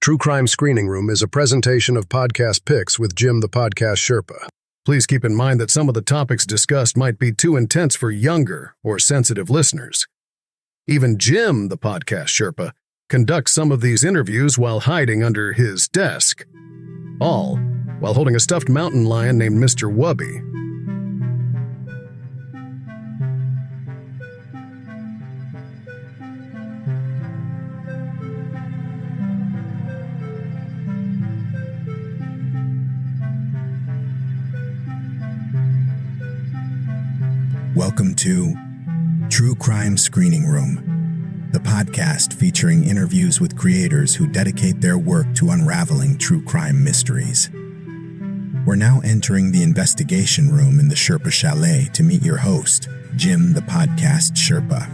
True Crime Screening Room is a presentation of Podcast Picks with Jim the Podcast Sherpa. Please keep in mind that some of the topics discussed might be too intense for younger or sensitive listeners. Even Jim the Podcast Sherpa conducts some of these interviews while hiding under his desk, all while holding a stuffed mountain lion named Mr. Wubby. Welcome to True Crime Screening Room, the podcast featuring interviews with creators who dedicate their work to unraveling true crime mysteries. We're now entering the investigation room in the Sherpa Chalet to meet your host, Jim the Podcast Sherpa.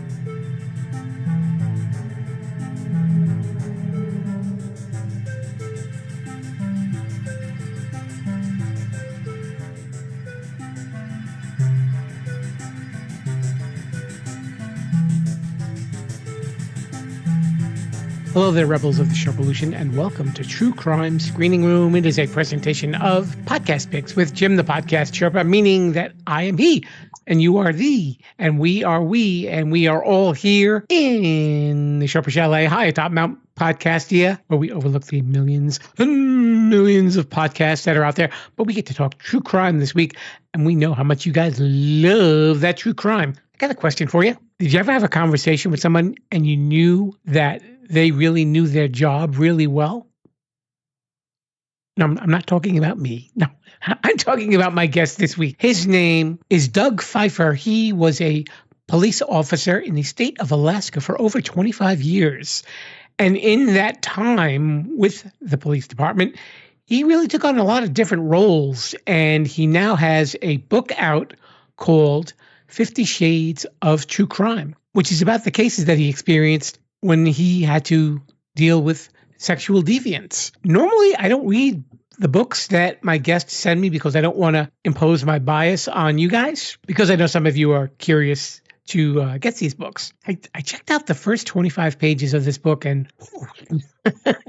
Hello there, rebels of the Sherpolution, and welcome to True Crime Screening Room. It is a presentation of Podcast Picks with Jim the Podcast Sherpa, meaning that I am he, and you are thee, and we are we, and we are all here in the Sherpa Chalet high atop Mount Podcastia, where we overlook the millions and millions of podcasts that are out there. But we get to talk true crime this week, and we know how much you guys love that true crime. I got a question for you. Did you ever have a conversation with someone and you knew that they really knew their job really well? No, I'm not talking about me. No, I'm talking about my guest this week. His name is Doug Fifer. He was a police officer in the state of Alaska for over 25 years. And in that time with the police department, he really took on a lot of different roles. And he now has a book out called 50 Shades of True Crime, which is about the cases that he experienced when he had to deal with sexual deviants. Normally, I don't read the books that my guests send me because I don't want to impose my bias on you guys, because I know some of you are curious to get these books. I checked out the first 25 pages of this book, and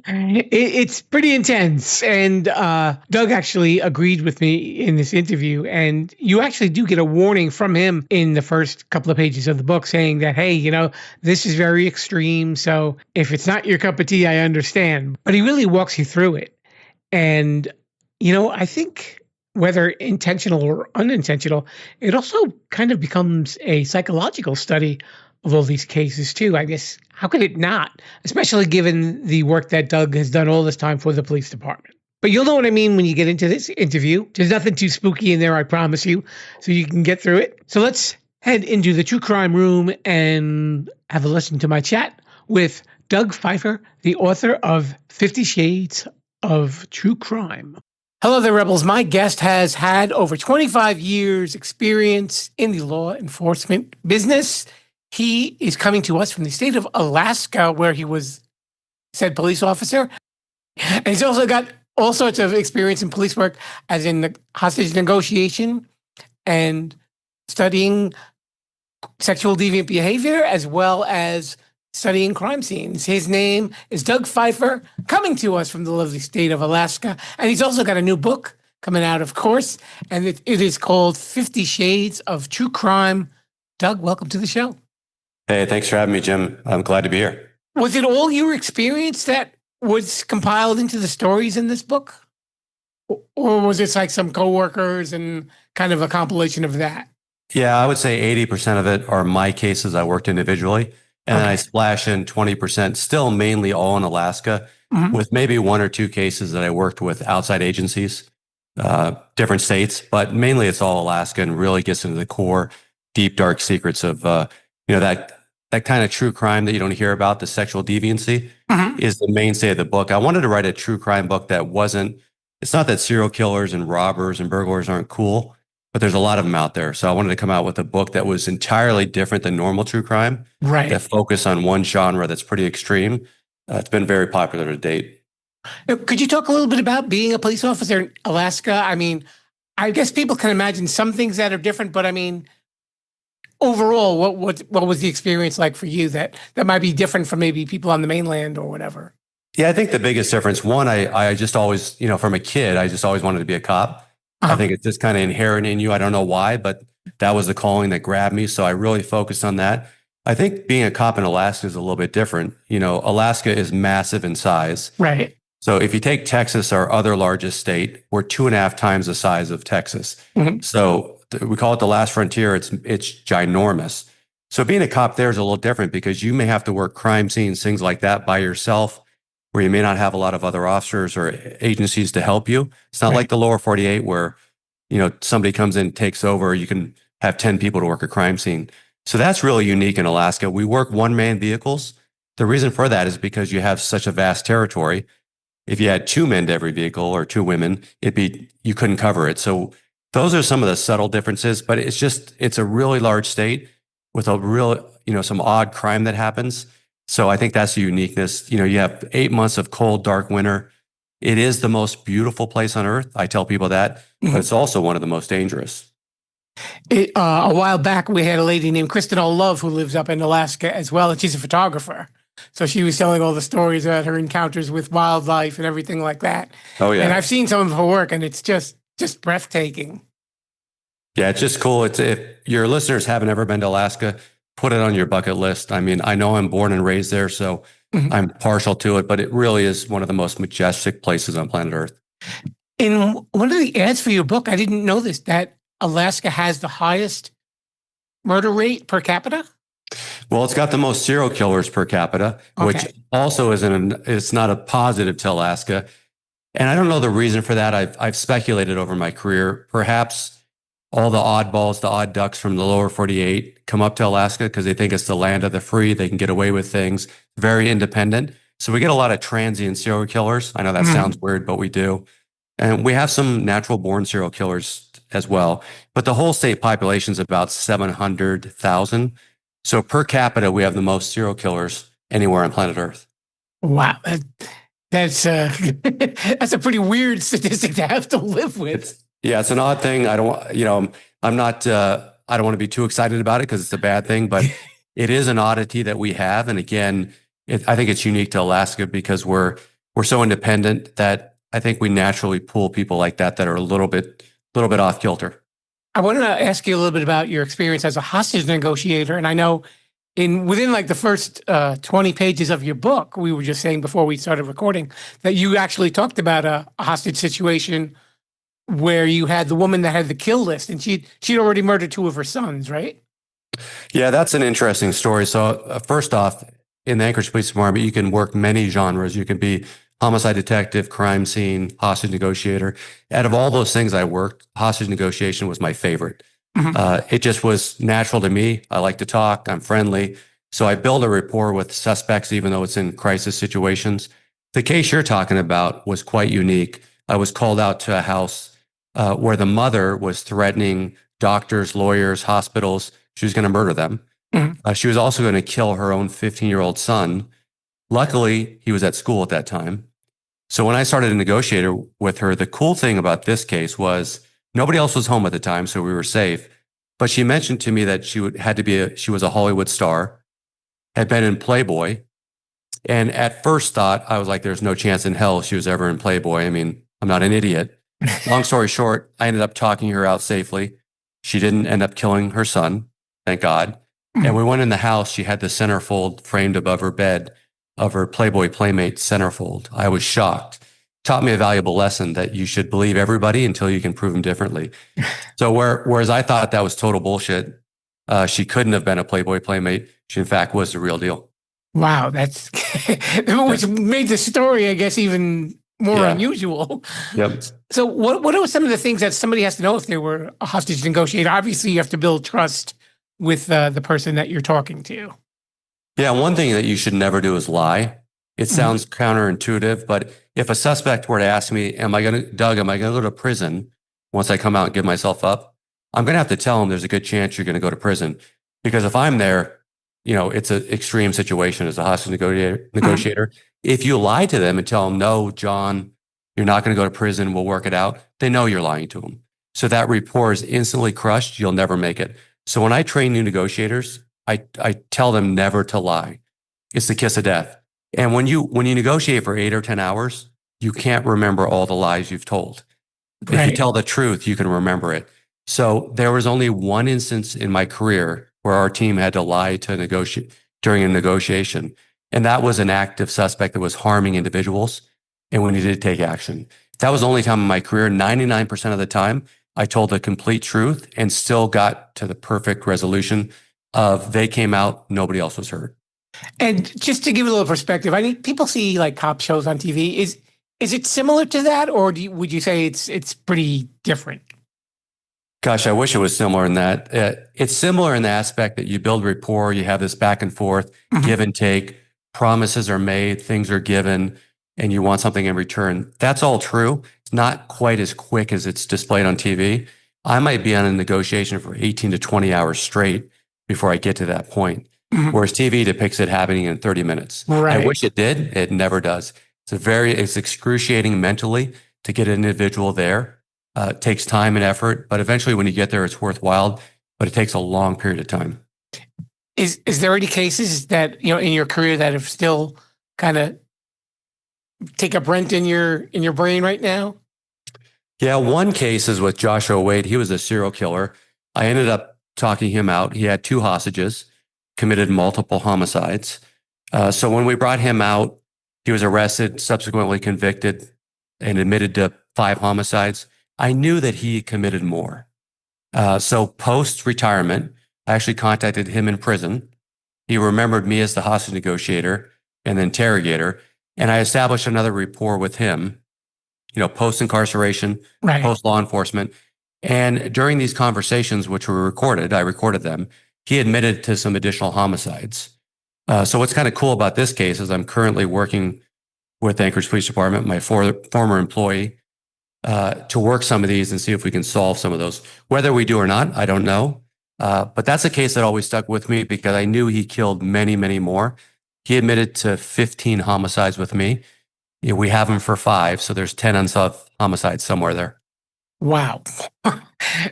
it's pretty intense. And Doug actually agreed with me in this interview, and you actually do get a warning from him in the first couple of pages of the book saying that, hey, you know, this is very extreme, so if it's not your cup of tea, I understand. But he really walks you through it. And, you know, I think whether intentional or unintentional, it also kind of becomes a psychological study of all these cases too. I guess, how could it not? Especially given the work that Doug has done all this time for the police department. But you'll know what I mean when you get into this interview. There's nothing too spooky in there, I promise you, so you can get through it. So let's head into the True Crime Room and have a listen to my chat with Doug Fifer, the author of 50 Shades of True Crime. Hello there, rebels. My guest has had over 25 years experience in the law enforcement business. He is coming to us from the state of Alaska, where he was said police officer. And he's also got all sorts of experience in police work, as in the hostage negotiation and studying sexual deviant behavior, as well as studying crime scenes. His name is Doug Fifer, coming to us from the lovely state of Alaska. And he's also got a new book coming out, of course, and it is called 50 Shades of True Crime. Doug, welcome to the show. Hey, thanks for having me, Jim. I'm glad to be here. Was it all your experience that was compiled into the stories in this book? Or was it like some coworkers and kind of a compilation of that? Yeah, I would say 80% of it are my cases I worked individually. And then I splash in 20%, still mainly all in Alaska, with maybe one or two cases that I worked with outside agencies, different states, but mainly it's all Alaska, and really gets into the core, deep, dark secrets of, that kind of true crime that you don't hear about, the sexual deviancy, is the mainstay of the book. I wanted to write a true crime book that it's not that serial killers and robbers and burglars aren't cool, but there's a lot of them out there. So I wanted to come out with a book that was entirely different than normal true crime, right? That focus on one genre that's pretty extreme. It's been very popular to date. Could you talk a little bit about being a police officer in Alaska? I mean, I guess people can imagine some things that are different, but I mean, overall, what was the experience like for you that might be different from maybe people on the mainland or whatever? Yeah, I think the biggest difference, one, I just always, from a kid, I just always wanted to be a cop. I think it's just kind of inherent in you. I don't know why, but that was the calling that grabbed me. So I really focused on that. I think being a cop in Alaska is a little bit different. Alaska is massive in size. Right. So if you take Texas, our other largest state, we're 2.5 times the size of Texas. So we call it the last frontier. It's ginormous. So being a cop there is a little different because you may have to work crime scenes, things like that by yourself, where you may not have a lot of other officers or agencies to help you. It's not like the lower 48 where, somebody comes in, takes over, you can have 10 people to work a crime scene. So that's really unique in Alaska. We work one-man vehicles. The reason for that is because you have such a vast territory. If you had 2 men to every vehicle or 2 women, you couldn't cover it. So those are some of the subtle differences, but it's a really large state with a real, some odd crime that happens. So I think that's the uniqueness. You have 8 months of cold, dark winter. It is the most beautiful place on earth. I tell people that, but it's also one of the most dangerous. A while back, we had a lady named Kristen Love who lives up in Alaska as well, and she's a photographer. So she was telling all the stories about her encounters with wildlife and everything like that. Oh, yeah. And I've seen some of her work, and it's just breathtaking. Yeah, it's just cool. If your listeners haven't ever been to Alaska, put it on your bucket list. I mean, I know I'm born and raised there, so I'm partial to it, but it really is one of the most majestic places on planet Earth. In one of the ads for your book, I didn't know this, that Alaska has the highest murder rate per capita? Well, it's got the most serial killers per capita, which also it's not a positive to Alaska. And I don't know the reason for that. I've speculated over my career. Perhaps all the oddballs, the odd ducks from the lower 48 come up to Alaska because they think it's the land of the free. They can get away with things, very independent. So we get a lot of transient serial killers. I know that sounds weird, but we do. And we have some natural born serial killers as well. But the whole state population is about 700,000. So per capita, we have the most serial killers anywhere on planet Earth. Wow. That's that's a pretty weird statistic to have to live with. It's an odd thing. I don't want to be too excited about it because it's a bad thing, but it is an oddity that we have. And again, I think it's unique to Alaska because we're so independent that I think we naturally pull people like that are a little bit off kilter. I want to ask you a little bit about your experience as a hostage negotiator. And I know within like the first 20 pages of your book, we were just saying before we started recording that you actually talked about a hostage situation where you had the woman that had the kill list and she'd already murdered 2 of her sons, right? Yeah, that's an interesting story. So first off, in the Anchorage Police Department, you can work many genres. You can be homicide detective, crime scene, hostage negotiator. Out of all those things I worked, hostage negotiation was my favorite. It just was natural to me. I like to talk. I'm friendly. So I build a rapport with suspects, even though it's in crisis situations. The case you're talking about was quite unique. I was called out to a house where the mother was threatening doctors, lawyers, hospitals. She was going to murder them. She was also going to kill her own 15-year-old son. Luckily, he was at school at that time. So when I started to negotiate with her, the cool thing about this case was nobody else was home at the time, so we were safe. But she mentioned to me that she was a Hollywood star, had been in Playboy. And at first thought, I was like, there's no chance in hell she was ever in Playboy. I mean, I'm not an idiot. Long story short, I ended up talking her out safely. She didn't end up killing her son, thank God. And we went in the house. She had the centerfold framed above her bed of her Playboy Playmate centerfold. I was shocked. Taught me a valuable lesson that you should believe everybody until you can prove them differently. So whereas I thought that was total bullshit, she couldn't have been a Playboy Playmate. She, in fact, was the real deal. Wow, that's which made the story, I guess, even more unusual. Yep. So what are some of the things that somebody has to know if they were a hostage negotiator? Obviously, you have to build trust with the person that you're talking to. Yeah, one thing that you should never do is lie. It sounds counterintuitive, but if a suspect were to ask me, Doug, am I going to go to prison once I come out and give myself up? I'm going to have to tell him there's a good chance you're going to go to prison. Because if I'm there, it's an extreme situation as a hostage negotiator. If you lie to them and tell them, no, John, you're not going to go to prison, we'll work it out, they know you're lying to them. So that rapport is instantly crushed. You'll never make it. So when I train new negotiators, I tell them never to lie. It's the kiss of death. And when you negotiate for 8 or 10 hours, you can't remember all the lies you've told. If you Right. tell the truth, you can remember it. So there was only one instance in my career where our team had to lie to negotiate during a negotiation. And that was an active suspect that was harming individuals. And we needed to take action. That was the only time in my career. 99% of the time, I told the complete truth and still got to the perfect resolution of they came out, nobody else was hurt. And just to give a little perspective, I mean, people see like cop shows on TV. Is it similar to that, or would you say it's pretty different? Gosh, I wish it was similar in that. It's similar in the aspect that you build rapport, you have this back and forth, give and take, promises are made, things are given, and you want something in return. That's all true. It's not quite as quick as it's displayed on TV. I might be on a negotiation for 18 to 20 hours straight before I get to that point. Whereas TV depicts it happening in 30 minutes. Right. I wish it did. It never does. It's excruciating mentally to get an individual there. It takes time and effort, but eventually when you get there, it's worthwhile, but it takes a long period of time. Is there any cases that, in your career that have still kind of take up rent in your brain right now? Yeah, one case is with Joshua Wade. He was a serial killer. I ended up talking him out. He had 2 hostages, committed multiple homicides. So when we brought him out, he was arrested, subsequently convicted, and admitted to 5 homicides. I knew that he committed more. So post-retirement, I actually contacted him in prison. He remembered me as the hostage negotiator and the interrogator, and I established another rapport with him, post-incarceration, Right. post-law enforcement. And during these conversations, which were recorded, I recorded them, he admitted to some additional homicides. So what's kind of cool about this case is I'm currently working with the Anchorage Police Department, my former employee, to work some of these and see if we can solve some of those. Whether we do or not, I don't know. But that's a case that always stuck with me because I knew he killed many, many more. He admitted to 15 homicides with me. We have him for 5, so there's 10 unsolved homicides somewhere there. Wow.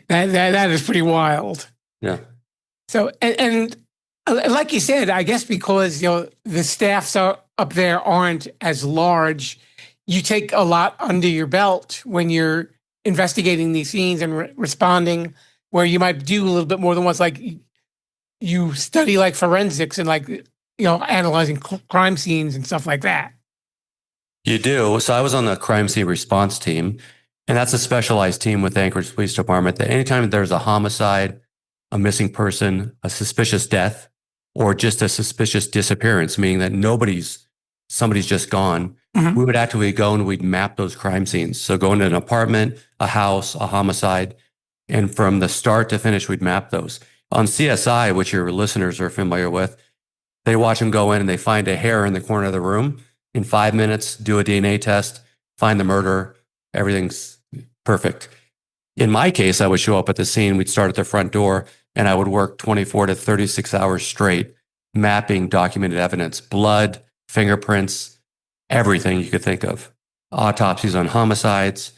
that is pretty wild. Yeah. So, and like you said, I guess because, the staffs up there aren't as large, you take a lot under your belt when you're investigating these scenes and responding, where you might do a little bit more than once. Like you study like forensics and analyzing crime scenes and stuff like that. You do. So I was on the crime scene response team, and that's a specialized team with the Anchorage Police Department that anytime there's a homicide, a missing person, a suspicious death, or just a suspicious disappearance, meaning that somebody's just gone, we would actively go and we'd map those crime scenes. So go into an apartment, a house, a homicide, and from the start to finish, we'd map those. On CSI, which your listeners are familiar with, they watch them go in and they find a hair in the corner of the room. In 5 minutes, do a DNA test, find the murderer, everything's perfect. In my case, I would show up at the scene, we'd start at the front door, and I would work 24 to 36 hours straight, mapping documented evidence, blood, fingerprints, everything you could think of. Autopsies on homicides,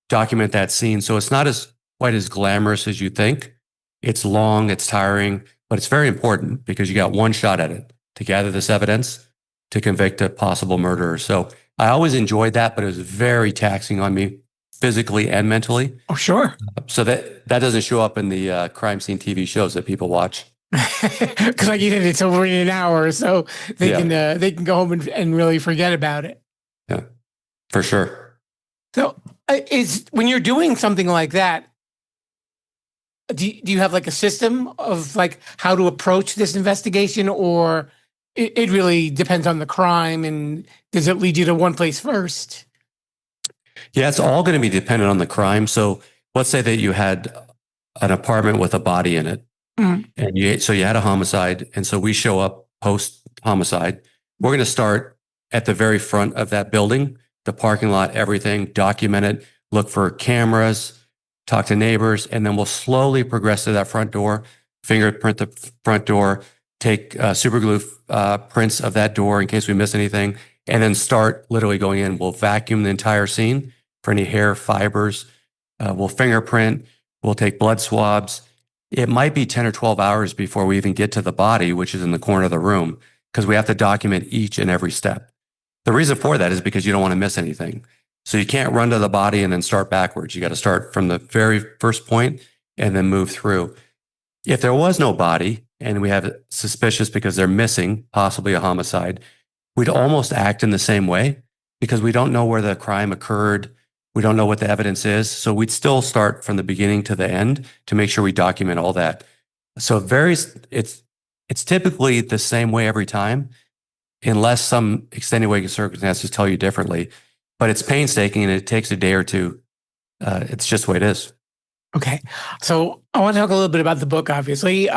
document that scene. So it's not quite as glamorous as you think. It's long, it's tiring, but it's very important because you got one shot at it to gather this evidence to convict a possible murderer. So I always enjoyed that, but it was very taxing on me physically and mentally. Oh, sure. So that doesn't show up in the crime scene TV shows that people watch. Because like you said, it's over in an hour, so they can go home and really forget about it. Yeah, for sure. So when you're doing something like that, do you have like a system of like how to approach this investigation, or it really depends on the crime, and does it lead you to one place first? Yeah, it's all going to be dependent on the crime. So let's say that you had an apartment with a body in it, and you had a homicide, and so we show up post homicide. We're going to start at the very front of that building, the parking lot, everything, document it, look for cameras, talk to neighbors, and then we'll slowly progress to that front door, fingerprint the front door, take super glue prints of that door in case we miss anything, and then start literally going in. We'll vacuum the entire scene for any hair fibers. We'll fingerprint. We'll take blood swabs. It might be 10 or 12 hours before we even get to the body, which is in the corner of the room, because we have to document each and every step. The reason for that is because you don't want to miss anything. So you can't run to the body and then start backwards. You got to start from the very first point and then move through. If there was no body and we have suspicious because they're missing, possibly a homicide, we'd almost act in the same way because we don't know where the crime occurred. We don't know what the evidence is. So we'd still start from the beginning to the end to make sure we document all that. So it's typically the same way every time, unless some extenuating circumstances tell you differently. But it's painstaking and it takes a day or two. It's just the way it is. Okay. So I want to talk a little bit about the book, obviously.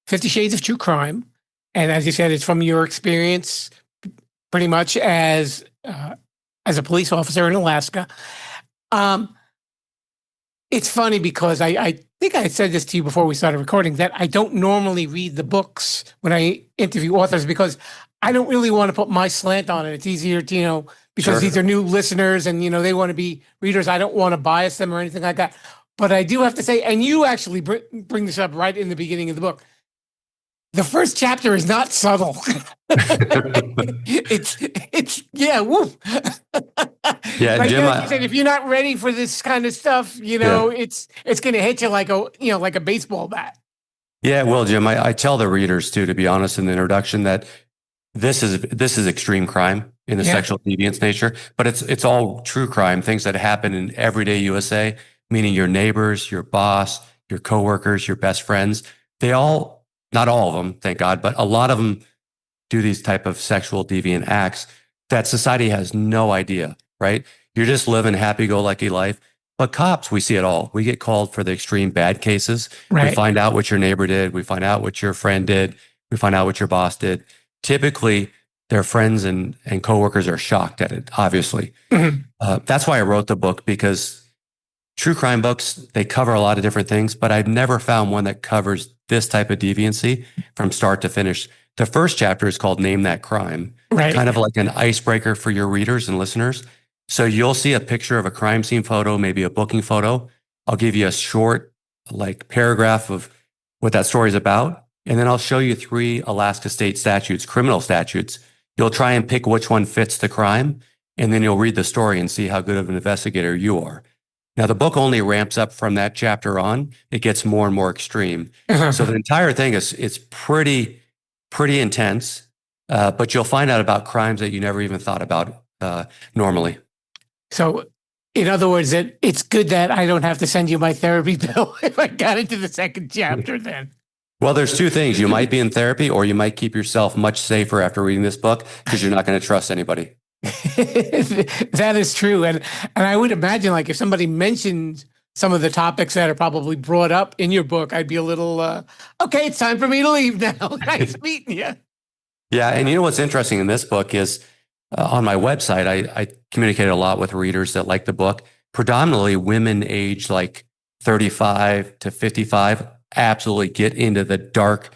50 Shades of True Crime. And as you said, it's from your experience pretty much as a police officer in Alaska. It's funny because I think I said this to you before we started recording, that I don't normally read the books when I interview authors because I don't really want to put my slant on it. It's easier to, because Sure. these are new listeners and, they want to be readers. I don't want to bias them or anything like that. But I do have to say, and you actually bring this up right in the beginning of the book, the first chapter is not subtle. Yeah, woof. Yeah, Like, Jim, like you said, if you're not ready for this kind of stuff, it's going to hit you like a baseball bat. Yeah, well, Jim, I tell the readers too, to be honest, in the introduction, that this is extreme crime in the sexual deviance nature, but it's all true crime, things that happen in everyday USA, meaning your neighbors, your boss, your coworkers, your best friends. They all, not all of them, thank God, but a lot of them do these type of sexual deviant acts that society has no idea, right? You're just living happy-go-lucky life. But cops, we see it all. We get called for the extreme bad cases. Right. We find out what your neighbor did. We find out what your friend did. We find out what your boss did. Typically, their friends and coworkers are shocked at it, obviously. Mm-hmm. That's why I wrote the book, because true crime books, they cover a lot of different things, but I've never found one that covers this type of deviancy from start to finish. The first chapter is called Name That Crime, Right. kind of like an icebreaker for your readers and listeners. So you'll see a picture of a crime scene photo, maybe a booking photo. I'll give you a short paragraph of what that story is about. And then I'll show you 3 Alaska state statutes, criminal statutes. You'll try and pick which one fits the crime. And then you'll read the story and see how good of an investigator you are. Now, the book only ramps up from that chapter on. It gets more and more extreme. So the entire thing it's pretty intense, but you'll find out about crimes that you never even thought about normally. So, in other words, it's good that I don't have to send you my therapy bill if I got into the second chapter then. Well, there's 2 things. You might be in therapy, or you might keep yourself much safer after reading this book because you're not going to trust anybody. That is true. And I would imagine, if somebody mentioned some of the topics that are probably brought up in your book, I'd be a little, okay, it's time for me to leave now. Nice meeting you. Yeah. And what's interesting in this book is on my website, I communicated a lot with readers that like the book. Predominantly women aged 35 to 55 absolutely get into the dark,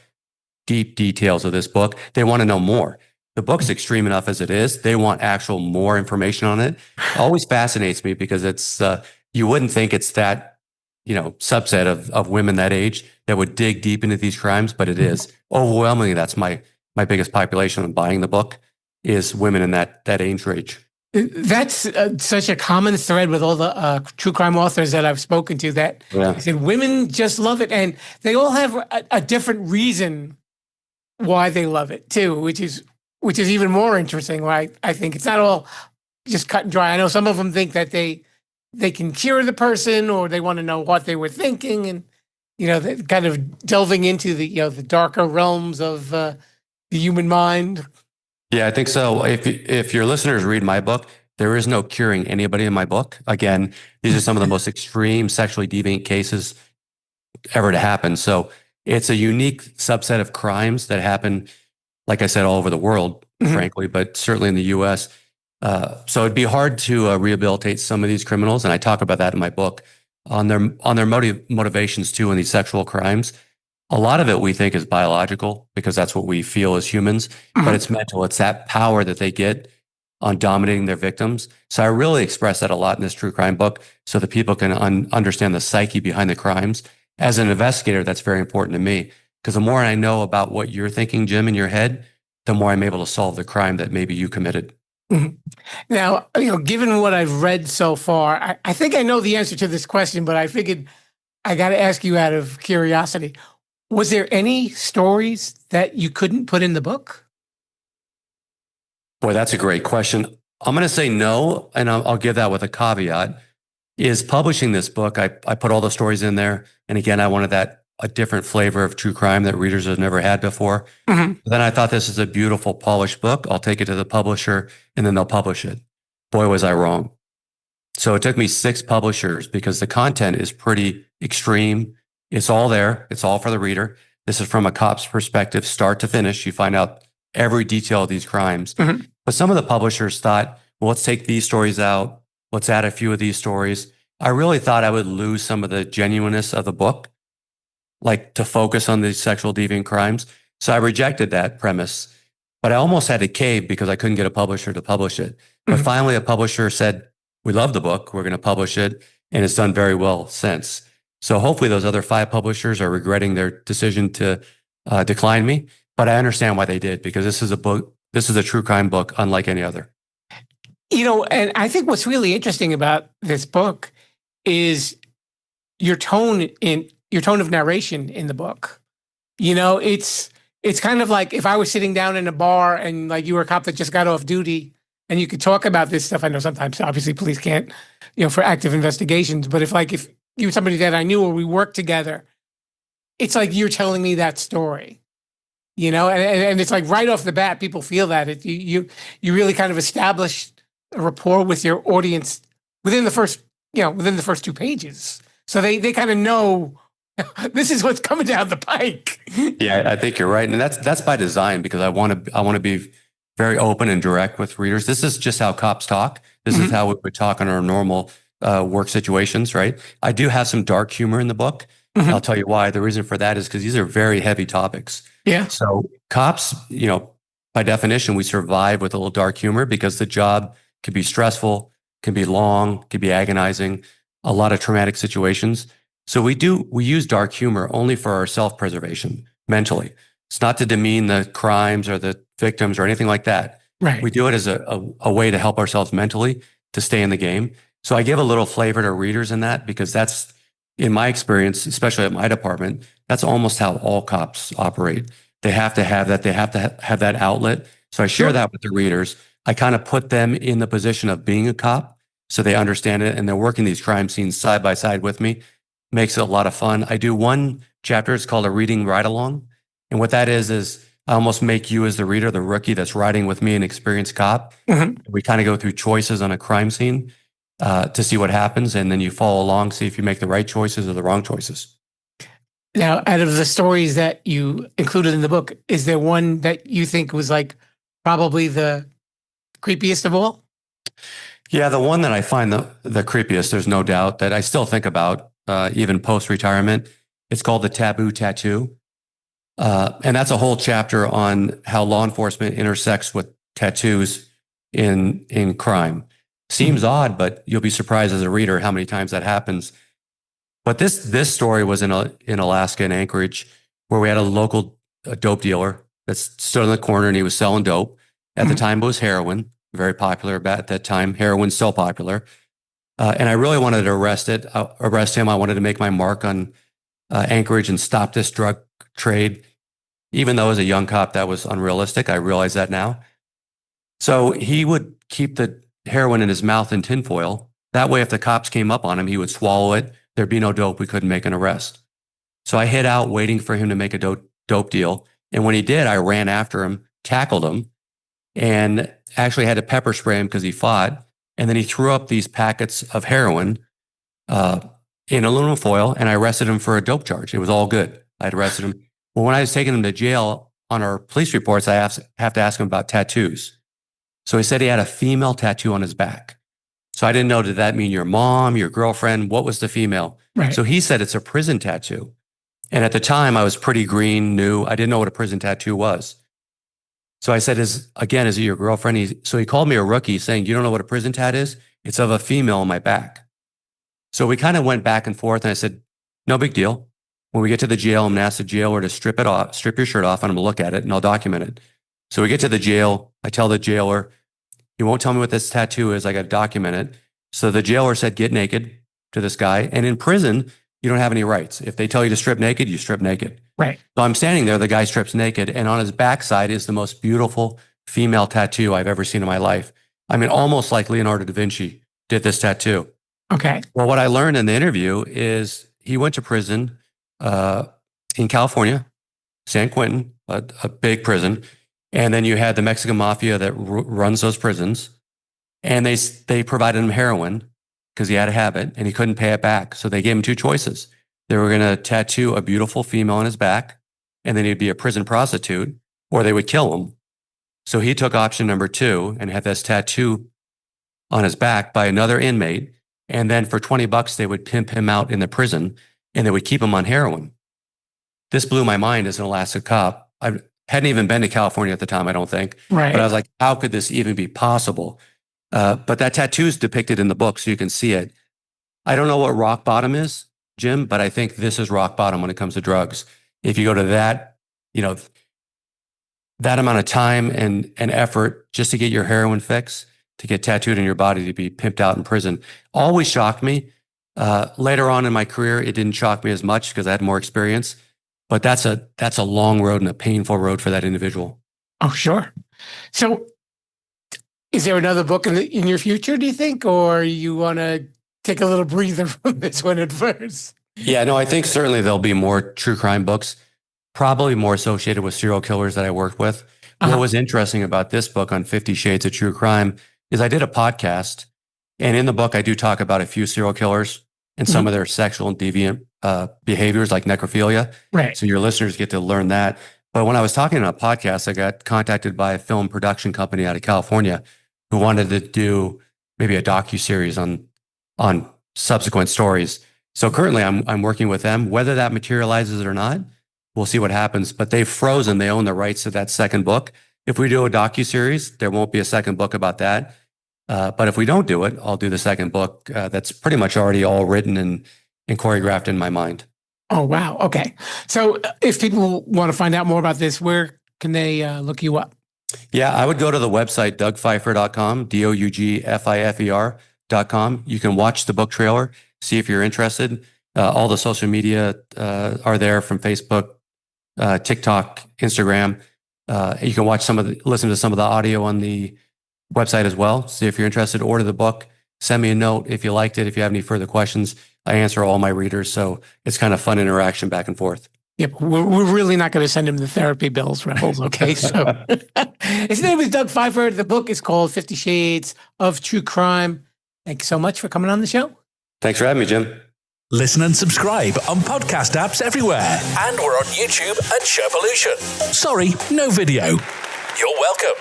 deep details of this book. They want to know more. The book's extreme enough as it is. They want actual more information on it. It always fascinates me because it's, you wouldn't think it's that, subset of women that age that would dig deep into these crimes, but it is. Overwhelmingly, that's my biggest population of buying the book is women in that age range. That's such a common thread with all the true crime authors that I've spoken to, that I said women just love it. And they all have a different reason why they love it too, which is even more interesting. Right? I think it's not all just cut and dry. I know some of them think that they can cure the person, or they want to know what they were thinking, and kind of delving into the the darker realms of the human mind. Yeah, I think so. If your listeners read my book, there is no curing anybody in my book. Again, these are some of the most extreme sexually deviant cases ever to happen. So it's a unique subset of crimes that happen, like I said, all over the world, frankly, but certainly in the U.S. So it'd be hard to rehabilitate some of these criminals, and I talk about that in my book on their motivations too in these sexual crimes. A lot of it we think is biological because that's what we feel as humans, but it's mental. It's that power that they get on dominating their victims. So I really express that a lot in this true crime book so that people can understand the psyche behind the crimes. As an investigator, that's very important to me because the more I know about what you're thinking, Jim, in your head, the more I'm able to solve the crime that maybe you committed. Mhm. Now, given what I've read so far, I think I know the answer to this question, but I figured I got to ask you out of curiosity. Was there any stories that you couldn't put in the book? Boy, that's a great question. I'm going to say no, and I'll give that with a caveat. Is publishing this book, I put all the stories in there. And again, I wanted a different flavor of true crime that readers have never had before. Mm-hmm. Then I thought this is a beautiful, polished book. I'll take it to the publisher and then they'll publish it. Boy, was I wrong. So it took me 6 publishers because the content is pretty extreme. It's all there. It's all for the reader. This is from a cop's perspective, start to finish. You find out every detail of these crimes. Mm-hmm. But some of the publishers thought, well, let's take these stories out. Let's add a few of these stories. I really thought I would lose some of the genuineness of the book, like to focus on these sexual deviant crimes. So I rejected that premise, but I almost had to cave because I couldn't get a publisher to publish it. But Mm-hmm. finally, a publisher said, we love the book. We're going to publish it. And it's done very well since. So hopefully those other 5 publishers are regretting their decision to decline me. But I understand why they did, because this is a book. This is a true crime book unlike any other. And I think what's really interesting about this book is your tone of narration in the book. It's kind of like if I was sitting down in a bar and like you were a cop that just got off duty and you could talk about this stuff. I know sometimes obviously police can't, for active investigations, but if you were somebody that I knew or we worked together, it's like you're telling me that story. And it's like right off the bat, people feel that you really kind of establish a rapport with your audience within the first 2 pages. So they kind of know this is what's coming down the pike. Yeah, I think you're right. And that's by design, because I want to be very open and direct with readers. This is just how cops talk. This is how we would talk in our normal work situations, right? I do have some dark humor in the book. Mm-hmm. I'll tell you why. The reason for that is because these are very heavy topics. Yeah. So cops, by definition, we survive with a little dark humor because the job could be stressful, can be long, can be agonizing, a lot of traumatic situations. So we use dark humor only for our self-preservation mentally. It's not to demean the crimes or the victims or anything like that. Right. We do it as a way to help ourselves mentally to stay in the game. So I give a little flavor to readers in that, because that's, in my experience, especially at my department, that's almost how all cops operate. They have to have that. They have to have that outlet. So I share that with the readers. I kind of put them in the position of being a cop so they understand it, and they're working these crime scenes side by side with me. Makes it a lot of fun. I do one chapter. It's called a reading ride along. And what that is I almost make you as the reader, the rookie that's riding with me, an experienced cop. Mm-hmm. We kind of go through choices on a crime scene to see what happens. And then you follow along, see if you make the right choices or the wrong choices. Now, out of the stories that you included in the book, is there one that you think was like probably the creepiest of all? Yeah, the one that I find the creepiest, there's no doubt, that I still think about even post-retirement. It's called The Taboo Tattoo. And that's a whole chapter on how law enforcement intersects with tattoos in crime. Seems odd, but you'll be surprised as a reader how many times that happens. But this story was in Alaska, in Anchorage, where we had a local dope dealer that stood on the corner and he was selling dope. At the time, it was heroin, very popular at that time. Heroin's still popular. And I really wanted to arrest him. I wanted to make my mark on Anchorage and stop this drug trade. Even though as a young cop, that was unrealistic. I realize that now. So he would keep the heroin in his mouth in tinfoil. That way, if the cops came up on him, he would swallow it. There'd be no dope. We couldn't make an arrest. So I hid out waiting for him to make a dope deal. And when he did, I ran after him, tackled him, and actually had to pepper spray him because he fought. And then he threw up these packets of heroin in aluminum foil, and I arrested him for a dope charge. It was all good. I'd arrested him. Well, when I was taking him to jail, on our police reports, I have to ask him about tattoos. So he said he had a female tattoo on his back. So I didn't know, did that mean your mom, your girlfriend? What was the female? Right. So he said it's a prison tattoo. And at the time, I was pretty green, new. I didn't know what a prison tattoo was. So I said, is it your girlfriend? So he called me a rookie, saying, you don't know what a prison tat is? It's of a female on my back. So we kind of went back and forth, and I said, no big deal. When we get to the jail, I'm going to ask the jailer to strip your shirt off, and I'm going to look at it, and I'll document it. So we get to the jail. I tell the jailer, He won't tell me what this tattoo is. I got to document it. So the jailer said, get naked to this guy. And in prison, you don't have any rights. If they tell you to strip naked, you strip naked. Right. So I'm standing there, the guy strips naked, and on his backside is the most beautiful female tattoo I've ever seen in my life. I mean, almost like Leonardo da Vinci did this tattoo. Okay. Well, what I learned in the interview is he went to prison in California, San Quentin, a big prison. And then you had the Mexican mafia that runs those prisons. And they provided him heroin because he had a habit and he couldn't pay it back. So they gave him two choices. They were going to tattoo a beautiful female on his back, and then he'd be a prison prostitute, or they would kill him. So he took option number 2 and had this tattoo on his back by another inmate. And then for $20, they would pimp him out in the prison and they would keep him on heroin. This blew my mind as an Alaska cop. I hadn't even been to California at the time, I don't think. Right. But I was like, how could this even be possible? But that tattoo is depicted in the book, so you can see it. I don't know what rock bottom is, Jim, but I think this is rock bottom when it comes to drugs. If you go to that, that amount of time and effort just to get your heroin fix, to get tattooed in your body, to be pimped out in prison, always shocked me. Later on in my career, it didn't shock me as much because I had more experience. But that's a long road and a painful road for that individual. Oh, sure. So is there another book in your future, do you think? Or you want to take a little breather from this one at first? Yeah, no, I think certainly there'll be more true crime books, probably more associated with serial killers that I worked with. What was interesting about this book on 50 Shades of True Crime is I did a podcast, and in the book, I do talk about a few serial killers and some of their sexual and deviant behaviors like necrophilia. Right. So your listeners get to learn that. But when I was talking on a podcast, I got contacted by a film production company out of California who wanted to do maybe a docuseries on subsequent stories. So currently I'm working with them. Whether that materializes or not, we'll see what happens. But they've frozen. They own the rights to that second book. If we do a docuseries, there won't be a second book about that. But if we don't do it, I'll do the second book that's pretty much already all written and choreographed in my mind. Oh, wow. Okay. So if people want to find out more about this, where can they look you up? Yeah, I would go to the website, dougfifer.com, DOUGFIFER.com. You can watch the book trailer, see if you're interested. All the social media are there, from Facebook, TikTok, Instagram. You can listen to some of the audio on the website as well. See if you're interested. Order the book. Send me a note if you liked it. If you have any further questions, I answer all my readers. So it's kind of fun interaction back and forth. Yep, we're really not going to send him the therapy bills, Rebels, okay? So his name is Doug Fifer. The book is called 50 Shades of True Crime. Thank you so much for coming on the show. Thanks for having me, Jim. Listen and subscribe on podcast apps everywhere. And we're on YouTube at Sherpolution. Sorry, no video. You're welcome.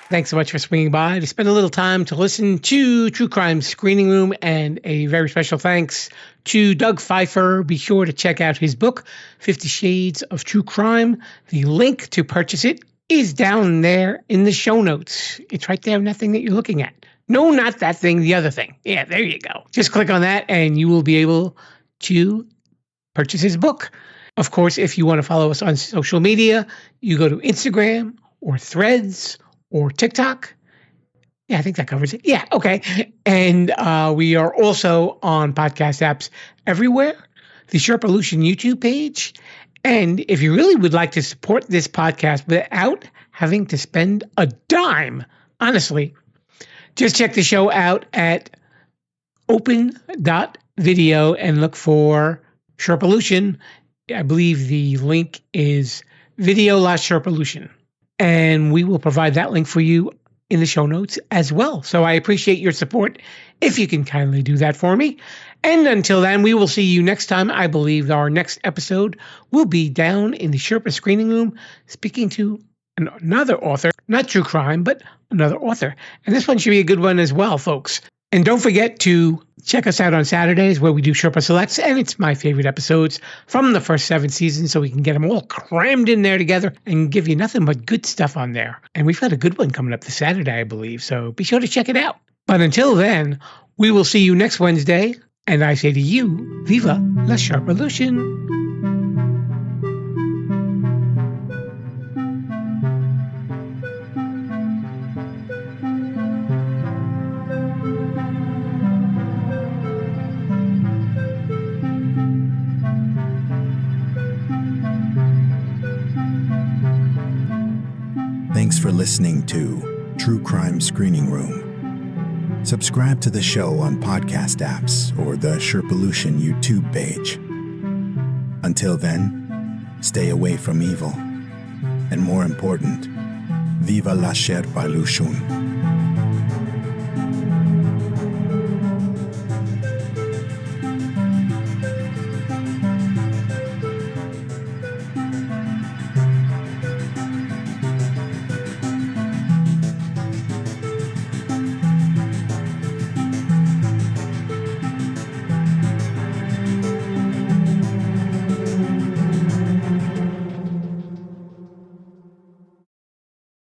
Thanks so much for swinging by to spend a little time to listen to True Crime Screening Room, and a very special thanks to Doug Fifer. Be sure to check out his book, 50 Shades of True Crime. The link to purchase it is down there in the show notes. It's right there in that thing that you're looking at. No, not that thing, the other thing. Yeah, there you go. Just click on that and you will be able to purchase his book. Of course, if you want to follow us on social media, you go to Instagram or Threads or TikTok. Yeah, I think that covers it. Yeah, okay. And we are also on podcast apps everywhere. The Sherpolution YouTube page. And if you really would like to support this podcast without having to spend a dime, honestly, just check the show out at open.video and look for Sherpolution. I believe the link is video/Sherpolution. And we will provide that link for you in the show notes as well. So I appreciate your support if you can kindly do that for me. And until then, we will see you next time. I believe our next episode will be down in the Sherpa Screening Room, speaking to another author, not true crime, but another author. And this one should be a good one as well, folks. And don't forget to check us out on Saturdays where we do Sherpa Selects, and it's my favorite episodes from the first 7 seasons, so we can get them all crammed in there together and give you nothing but good stuff on there. And we've got a good one coming up this Saturday, I believe, so be sure to check it out. But until then, we will see you next Wednesday, and I say to you, Viva la Sherpolution! listening to True Crime Screening Room. Subscribe to the show on podcast apps or the Sherpalution YouTube page. Until then, stay away from evil. And more important, viva la Sherpalution.